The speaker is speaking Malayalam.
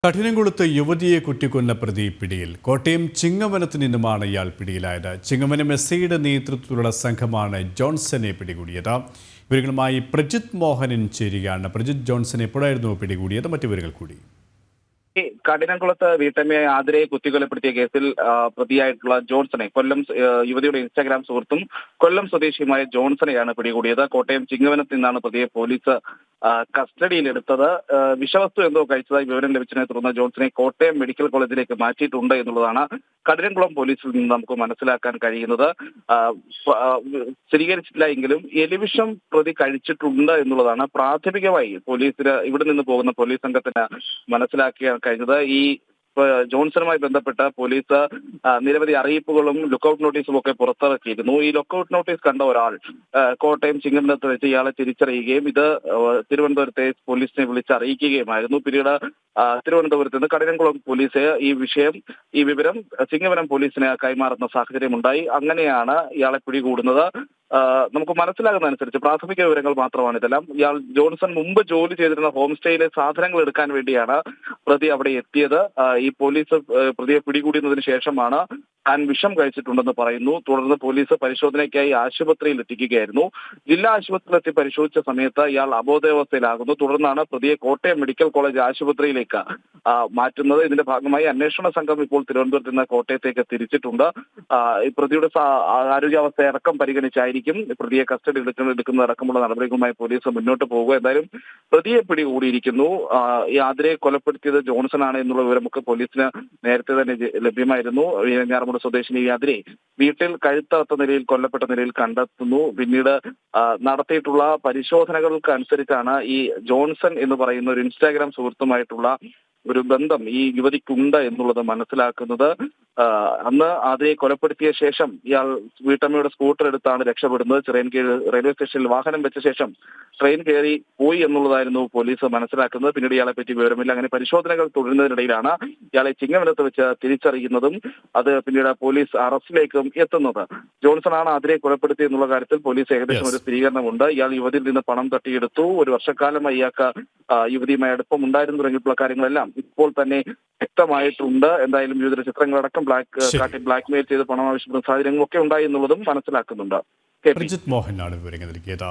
കഠിനംകുളത്ത് യുവതിയെ കുത്തിക്കൊന്ന പ്രതി പിടിയിൽ. കോട്ടയം ചിങ്ങവനത്ത് നിന്നുമാണ് ഇയാൾ പിടിയിലായത്. ചിങ്ങവനം എസ്ഐയുടെ നേതൃത്വത്തിലുള്ള സംഘമാണ് ജോൺസനെ പിടികൂടിയത്. ഇവരുമായി പ്രജിത് മോഹനൻ ചേരുകയാണ്. പ്രജിത്, ജോൺസനെ എപ്പോഴായിരുന്നു പിടികൂടിയത്? മറ്റു വിവരങ്ങൾ കൂടി. കഠിനംകുളത്ത് വീട്ടമ്മയെ ആതിരയെ കുത്തിക്കൊലപ്പെടുത്തിയ കേസിൽ പ്രതിയായിട്ടുള്ള ജോൺസനെ, കൊല്ലം യുവതിയുടെ ഇൻസ്റ്റാഗ്രാം സുഹൃത്തും കൊല്ലം സ്വദേശിയുമായ ജോൺസനെയാണ് പിടികൂടിയത്. കോട്ടയം ചിങ്ങവനത്ത് നിന്നാണ് പ്രതിയെ പോലീസ് കസ്റ്റഡിയിലെടുത്തത്. വിഷവസ്തു എന്തോ കഴിച്ചതായി വിവരം ലഭിച്ചതിനെ തുടർന്ന് ജോൺസനെ കോട്ടയം മെഡിക്കൽ കോളേജിലേക്ക് മാറ്റിയിട്ടുണ്ട് എന്നുള്ളതാണ് കഠിനംകുളം പോലീസിൽ നിന്ന് നമുക്ക് മനസ്സിലാക്കാൻ കഴിയുന്നത്. സ്ഥിരീകരിച്ചിട്ടില്ല എങ്കിലും എലിവിഷം പ്രതി കഴിച്ചിട്ടുണ്ട് എന്നുള്ളതാണ് പ്രാഥമികമായി പോലീസിന് ഇവിടെ നിന്ന് പോകുന്ന പോലീസ് സംഘത്തിന് മനസ്സിലാക്കിയ കഴിഞ്ഞത്. ഈ ജോൺസണുമായി ബന്ധപ്പെട്ട പോലീസ് നിരവധി അറിയിപ്പുകളും ലുക്കൌട്ട് നോട്ടീസും ഒക്കെ പുറത്തിറക്കിയിരുന്നു. ഈ ലുക്കൌട്ട് നോട്ടീസ് കണ്ട ഒരാൾ കോട്ടയം ചിങ്ങവനത്ത് വെച്ച് ഇയാളെ തിരിച്ചറിയുകയും ഇത് തിരുവനന്തപുരത്തെ പോലീസിനെ വിളിച്ച് അറിയിക്കുകയുമായിരുന്നു. പിന്നീട് തിരുവനന്തപുരത്ത് നിന്ന് കഠിനംകുളം പോലീസ് ഈ വിവരം ചിങ്ങവനം പോലീസിന് കൈമാറുന്ന സാഹചര്യമുണ്ടായി. അങ്ങനെയാണ് ഇയാളെ പിടികൂടുന്നത്. നമുക്ക് മനസ്സിലാകുന്ന അനുസരിച്ച് പ്രാഥമിക വിവരങ്ങൾ മാത്രമാണ് ഇതെല്ലാം. ഇയാൾ ജോൺസൺ മുമ്പ് ജോലി ചെയ്തിരുന്ന ഹോം സ്റ്റേയിലെ സാധനങ്ങൾ എടുക്കാൻ വേണ്ടിയാണ് പ്രതി അവിടെ എത്തിയത്. ഈ പോലീസ് പ്രതിയെ പിടികൂടുന്നതിന് ശേഷമാണ് താൻ വിഷം കഴിച്ചിട്ടുണ്ടെന്ന് പറയുന്നു. തുടർന്ന് പോലീസ് പരിശോധനയ്ക്കായി ആശുപത്രിയിൽ എത്തിക്കുകയായിരുന്നു. ജില്ലാ ആശുപത്രിയിലെത്തി പരിശോധിച്ച സമയത്ത് ഇയാൾ അബോധാവസ്ഥയിലാകുന്നു. തുടർന്നാണ് പ്രതിയെ കോട്ടയം മെഡിക്കൽ കോളേജ് ആശുപത്രിയിലേക്ക് മാറ്റുന്നത്. ഇതിന്റെ ഭാഗമായി അന്വേഷണ സംഘം ഇപ്പോൾ തിരുവനന്തപുരത്ത് നിന്ന് കോട്ടയത്തേക്ക് തിരിച്ചിട്ടുണ്ട്. ഈ പ്രതിയുടെ ആരോഗ്യാവസ്ഥ അടക്കം പരിഗണിച്ചായിരിക്കും പ്രതിയെ കസ്റ്റഡി എടുക്കുന്ന അടക്കമുള്ള നടപടികളുമായി പോലീസ് മുന്നോട്ട് പോകുക. എന്തായാലും പ്രതിയെ പിടികൂടിയിരിക്കുന്നു. ഈ ആതിരയെ കൊലപ്പെടുത്തിയത് ജോൺസൺ ആണ് എന്നുള്ള വിവരമൊക്കെ പോലീസിന് നേരത്തെ തന്നെ ലഭ്യമായിരുന്നു. ഞാറമുട സ്വദേശിനി ആതിരെ വീട്ടിൽ കഴുത്തറുത്ത നിലയിൽ കൊല്ലപ്പെട്ട നിലയിൽ കണ്ടെത്തുന്നു. പിന്നീട് നടത്തിയിട്ടുള്ള പരിശോധനകൾക്ക് അനുസരിച്ചാണ് ഈ ജോൺസൺ എന്ന് പറയുന്ന ഒരു ഇൻസ്റ്റാഗ്രാം സുഹൃത്തുമായിട്ടുള്ള ഒരു ബന്ധം ഈ യുവതിക്കുണ്ട് എന്നുള്ളത് മനസ്സിലാക്കുന്നത്. അന്ന് ആതിരയെ കൊലപ്പെടുത്തിയ ശേഷം ഇയാൾ വീട്ടമ്മയുടെ സ്കൂട്ടർ എടുത്താണ് രക്ഷപ്പെടുന്നത്. ചിറയൻകീഴ് റെയിൽവേ സ്റ്റേഷനിൽ വാഹനം വെച്ച ശേഷം ട്രെയിൻ കയറി പോയി എന്നുള്ളതായിരുന്നു പോലീസ് മനസ്സിലാക്കുന്നത്. പിന്നീട് ഇയാളെ പറ്റി വിവരമില്ല. അങ്ങനെ പരിശോധനകൾ തുടരുന്നതിനിടയിലാണ് ഇയാളെ ചിങ്ങവനത്ത് വെച്ച് തിരിച്ചറിയുന്നതും അത് പിന്നീട് പോലീസ് അറസ്റ്റിലേക്കും എത്തുന്നത്. ജോൺസൺ ആണ് ആതിരയെ കൊലപ്പെടുത്തി എന്നുള്ള കാര്യത്തിൽ പോലീസ് ഏകദേശം ഒരു സ്ഥിരീകരണമുണ്ട്. ഇയാൾ യുവതിയിൽ നിന്ന് പണം തട്ടിയെടുത്തു. ഒരു വർഷക്കാലമായി ഇയാൾക്ക് യുവതിയുമായി അടുപ്പം ഉണ്ടായിരുന്നു തുടങ്ങിയിട്ടുള്ള കാര്യങ്ങളെല്ലാം ഇപ്പോൾ തന്നെ വ്യക്തമായിട്ടുണ്ട്. എന്തായാലും വിവിധ ചിത്രങ്ങളടക്കം ബ്ലാക്ക് മെയിൽ ചെയ്ത് പണം ആവശ്യപ്പെടുന്ന സാഹചര്യങ്ങളൊക്കെ ഉണ്ടായി എന്നുള്ളതും മനസ്സിലാക്കുന്നുണ്ട്. പ്രജിത് മോഹനാണ് വിവരങ്ങൾ നൽകിയത്.